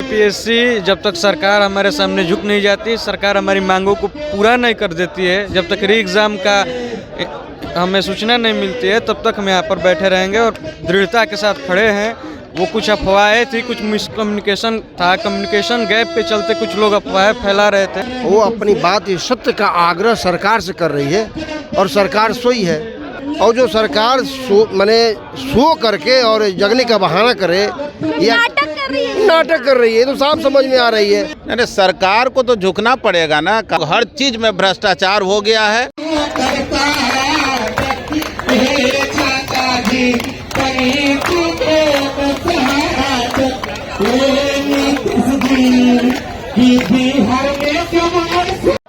BPSC जब तक सरकार हमारे सामने झुक नहीं जाती, सरकार हमारी मांगों को पूरा नहीं कर देती है, जब तक री एग्ज़ाम का हमें सूचना नहीं मिलती है, तब तक हम यहाँ पर बैठे रहेंगे और दृढ़ता के साथ खड़े हैं। वो कुछ अफवाहें थी, कुछ मिसकम्युनिकेशन था, कम्युनिकेशन गैप पे चलते कुछ लोग अफवाहें फैला रहे थे। वो अपनी बात सत्य का आग्रह सरकार से कर रही है और सरकार सोई है। और जो सरकार सो करके और जगने का बहाना करे या नाटक कर रही है, तो साफ समझ में आ रही है। अरे सरकार को तो झुकना पड़ेगा ना, हर चीज में भ्रष्टाचार हो गया है।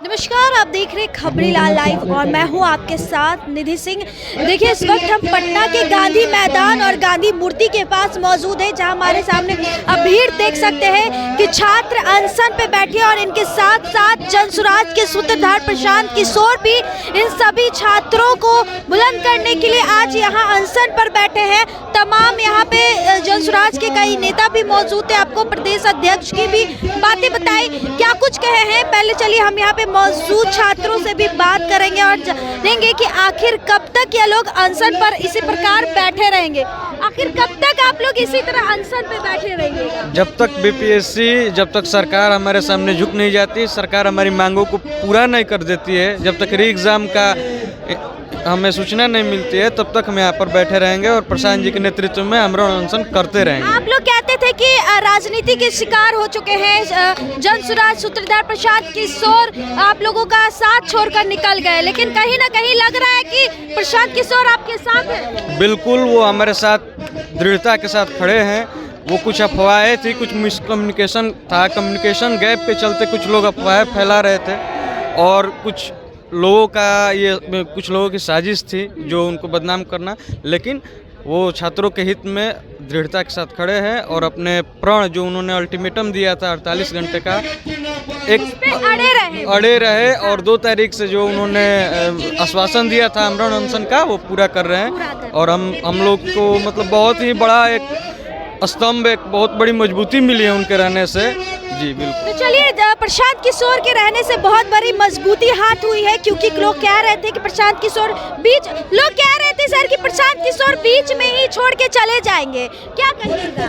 नमस्कार, आप देख रहे खबरीलाल लाइव और मैं हूं आपके साथ निधि सिंह। देखिए, इस वक्त हम पटना के गांधी मैदान और गांधी मूर्ति के पास मौजूद है, जहां हमारे सामने अब भीड़ देख सकते हैं कि छात्र अनशन पे बैठे और इनके साथ साथ जनसुराज के सूत्रधार प्रशांत किशोर भी इन सभी छात्रों को बुलंद करने के लिए आज यहाँ अनशन पर बैठे हैं। तमाम यहाँ पे जनसुराज के कई नेता भी मौजूद थे। आपको प्रदेश अध्यक्ष की भी बातें बताई, क्या कुछ कहे हैं। पहले चलिए हम यहाँ पे मौजूद छात्रों से भी बात करेंगे और जानेंगे कि आखिर कब तक ये लोग अनशन पर इसी प्रकार बैठे रहेंगे। आखिर कब तक आप लोग इसी तरह अनशन पे बैठे रहेंगे? जब तक बीपीएससी, जब तक सरकार हमारे सामने झुक नहीं जाती, सरकार हमारी मांगों को पूरा नहीं कर देती है, जब तक री एग्ज़ाम का हमें सूचना नहीं मिलती है, तब तक हम यहाँ पर बैठे रहेंगे और प्रशांत जी के नेतृत्व में हम अनशन करते रहेंगे। आप लोग कहते थे कि राजनीति के शिकार हो चुके हैं, जनसुराज सूत्रधार प्रशांत किशोर आप लोगों का साथ छोड़कर निकल गए, लेकिन कहीं ना कहीं लग रहा है कि प्रशांत किशोर आपके साथ है। बिल्कुल, वो हमारे साथ दृढ़ता के साथ खड़े हैं। वो कुछ अफवाहें थी, कुछ मिसकम्युनिकेशन था, कम्युनिकेशन गैप पे चलते कुछ लोग अफवाहें फैला रहे थे और कुछ लोगों की साजिश थी जो उनको बदनाम करना, लेकिन वो छात्रों के हित में दृढ़ता के साथ खड़े हैं और अपने प्रण जो उन्होंने अल्टीमेटम दिया था 48 घंटे का, अड़े रहे और 2 तारीख से जो उन्होंने आश्वासन दिया था आमरण अनशन का, वो पूरा कर रहे हैं। और हम लोग को मतलब बहुत ही बड़ा एक स्तंभ, एक बहुत बड़ी मजबूती मिली है उनके रहने से। जी बिल्कुल। तो चलिए, प्रशांत किशोर के रहने से बहुत बड़ी मजबूती हाथ हुई है, क्योंकि लोग कह रहे थे कि प्रशांत किशोर लोग कह रहे थे सर कि प्रशांत किशोर बीच में ही छोड़ के चले जाएंगे, क्या कहिएगा?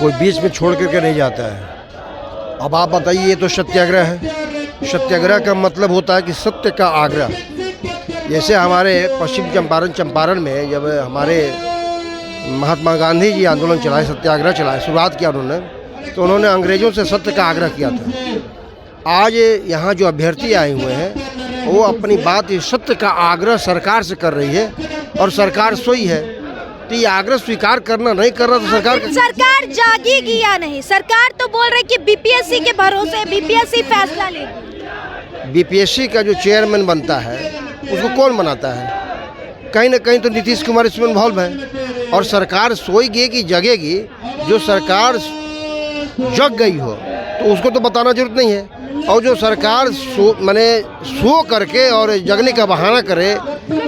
कोई बीच में छोड़ करके नहीं जाता है। अब आप बताइए, ये तो सत्याग्रह है। सत्याग्रह का मतलब होता है कि सत्य का आग्रह। जैसे हमारे पश्चिम चंपारण में जब हमारे महात्मा गांधी जी आंदोलन चलाए, सत्याग्रह चलाए, शुरुआत किया उन्होंने, तो उन्होंने अंग्रेजों से सत्य का आग्रह किया था। आज यहाँ जो अभ्यर्थी आए हुए हैं, वो अपनी बात सत्य का आग्रह सरकार से कर रही है और सरकार सोई है। तो ये आग्रह स्वीकार करना नहीं करना तो सरकार जागेगी या नहीं? सरकार तो बोल रही कि बीपीएससी के भरोसे बीपीएससी फैसला लेगी। बीपीएससी का जो चेयरमैन बनता है उसको कौन बनाता है? कहीं ना कहीं तो नीतीश कुमार इसमें इन्वॉल्व है। और सरकार सोएगी कि जगेगी? जो सरकार जग गई हो तो उसको तो बताना जरूरत नहीं है। और जो सरकार सो करके और जगने का बहाना करे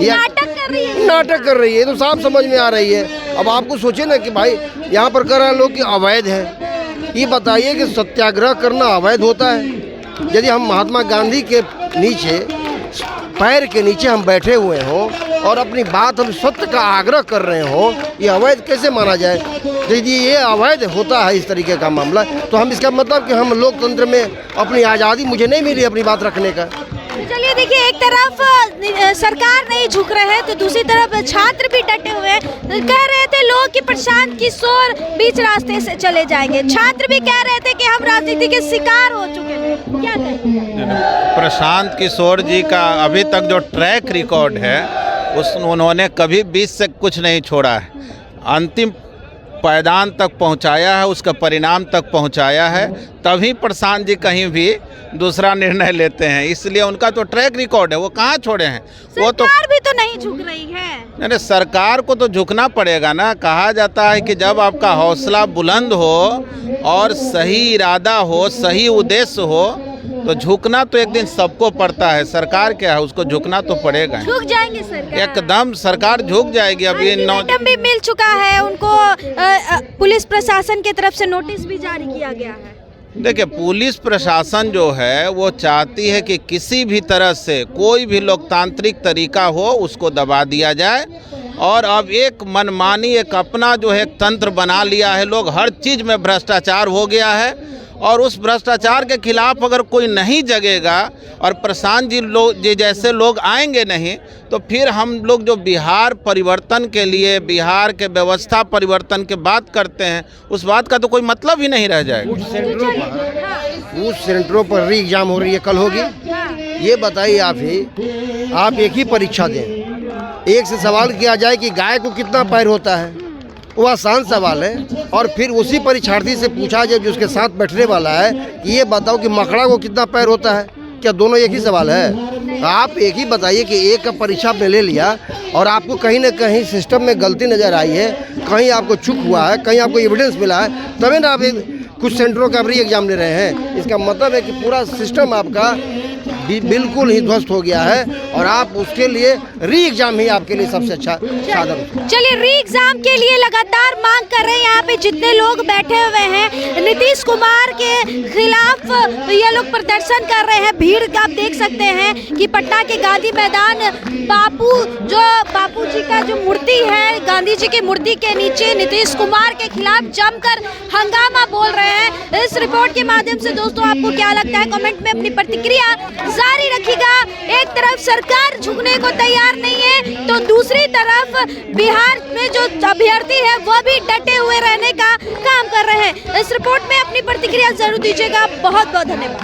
या नाटक कर रही है, तो साफ समझ में आ रही है। अब आपको सोचे ना कि भाई यहाँ पर कह रहे हैं लोग कि अवैध है। ये बताइए कि सत्याग्रह करना अवैध होता है? यदि हम महात्मा गांधी के नीचे, पैर के नीचे हम बैठे हुए हों और अपनी बात हम सत्य का आग्रह कर रहे हो, ये अवैध कैसे माना जाए? यदि ये अवैध होता है इस तरीके का मामला, तो हम इसका मतलब कि हम लोकतंत्र में अपनी आज़ादी मुझे नहीं मिली अपनी बात रखने का। चलिए, देखिए, एक तरफ सरकार नहीं झुक रहे हैं तो दूसरी तरफ छात्र भी डटे हुए हैं। कह रहे थे लोग कि प्रशांत किशोर बीच रास्ते से चले जाएंगे। छात्र भी कह रहे थे कि हम राजनीति के शिकार हो चुके हैं, क्या कहें? प्रशांत किशोर जी का अभी तक जो ट्रैक रिकॉर्ड है, उन्होंने कभी बीच से कुछ नहीं छोड़ा है। अंतिम पायदान तक पहुंचाया है, उसका परिणाम तक पहुंचाया है, तभी प्रशांत जी कहीं भी दूसरा निर्णय लेते हैं। इसलिए उनका तो ट्रैक रिकॉर्ड है, वो कहाँ छोड़े हैं। वो तो सरकार भी तो नहीं झुक रही है। अरे सरकार को तो झुकना पड़ेगा ना। कहा जाता है कि जब आपका हौसला बुलंद हो और सही इरादा हो, सही उद्देश्य हो, तो झुकना तो एक दिन सबको पड़ता है। सरकार क्या है, उसको झुकना तो पड़ेगा। झुक जाएंगे सरकार, एकदम सरकार झुक जाएगी। अब ये भी मिल चुका है उनको, पुलिस प्रशासन की तरफ से नोटिस भी जारी किया गया है। देखिए, पुलिस प्रशासन जो है वो चाहती है कि किसी भी तरह से कोई भी लोकतांत्रिक तरीका हो उसको दबा दिया जाए, और अब एक मनमानी एक अपना जो है एक तंत्र बना लिया है लोग, हर चीज़ में भ्रष्टाचार हो गया है। और उस भ्रष्टाचार के खिलाफ अगर कोई नहीं जगेगा और प्रशांत जी जैसे लोग आएंगे नहीं, तो फिर हम लोग जो बिहार परिवर्तन के लिए, बिहार के व्यवस्था परिवर्तन की बात करते हैं, उस बात का तो कोई मतलब ही नहीं रह जाएगा। कुछ सेंटरों पर री एग्जाम हो रही है, कल होगी। ये बताइए आप एक ही परीक्षा दें, एक से सवाल किया जाए कि गाय को कितना पैर होता है, वो आसान सवाल है। और फिर उसी परीक्षार्थी से पूछा जाए जो उसके साथ बैठने वाला है कि ये बताओ कि मकड़ा को कितना पैर होता है, क्या दोनों एक ही सवाल है? आप एक ही बताइए कि एक का परीक्षा आपने ले लिया और आपको कहीं ना कहीं सिस्टम में गलती नज़र आई है, कहीं आपको चूक हुआ है, कहीं आपको एविडेंस मिला है, तभी ना आप कुछ सेंटरों का री एग्जाम ले रहे हैं। इसका मतलब है कि पूरा सिस्टम आपका बिल्कुल ही ध्वस्त हो गया है, और आप उसके लिए री एग्जाम ही आपके लिए सबसे अच्छा साधन। चलिए, री एग्जाम के लिए लगातार मांग कर रहे हैं यहाँ पे जितने लोग बैठे हुए हैं। नीतीश कुमार के खिलाफ ये लोग प्रदर्शन कर रहे हैं। भीड़ आप देख सकते हैं कि पटना के गांधी मैदान बापू जी का जो मूर्ति है, गांधी जी की मूर्ति के नीचे नीतीश कुमार के खिलाफ जमकर हंगामा बोल रहे हैं। इस रिपोर्ट के माध्यम से दोस्तों आपको क्या लगता है, कमेंट में अपनी प्रतिक्रिया जारी रखिएगा। एक तरफ सरकार झुकने को तैयार नहीं है, तो दूसरी तरफ बिहार में जो अभ्यर्थी है वो भी डटे हुए रहने का काम कर रहे हैं। इस रिपोर्ट में अपनी प्रतिक्रिया जरूर दीजिएगा। बहुत बहुत धन्यवाद।